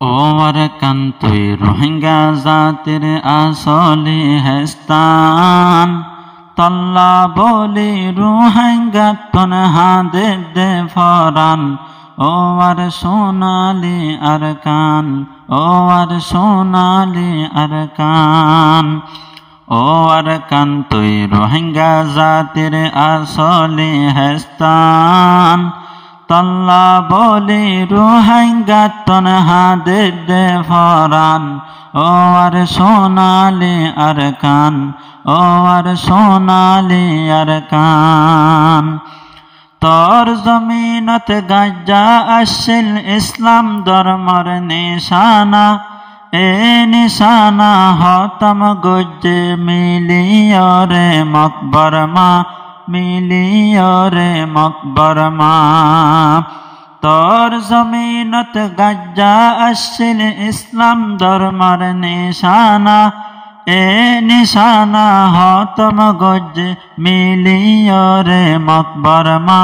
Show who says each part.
Speaker 1: ও আরকান তুই রোহিঙ্গা জাতির আসলি হেস্তান তল্লা বলি রোহিঙ্গা তনহা দে ফরান ও আর সোনালি আরকান ও আর সোনালি আরকান ও আরকান তুই রোহিঙ্গা জাতির আসলি হেস্তান তল্লা বলি রোহিঙ্গা তনহা দে ফরান ও আর সোনালি আরকান ও আর সোনালি আরকান তোর জমিনত গাজ্জা আসিল ইসলাম ধর্মর নিশানা এ নিশানা হতম গুজ্জে মিলিয়রে মকবরমা মিলিয়রে মকবরমা তোর জমিনত গাজ্জা আসিল ইসলাম ধর্মর নিশানা এ নিশানা হতম গুজ্জে মিলিয়রে মকবরমা।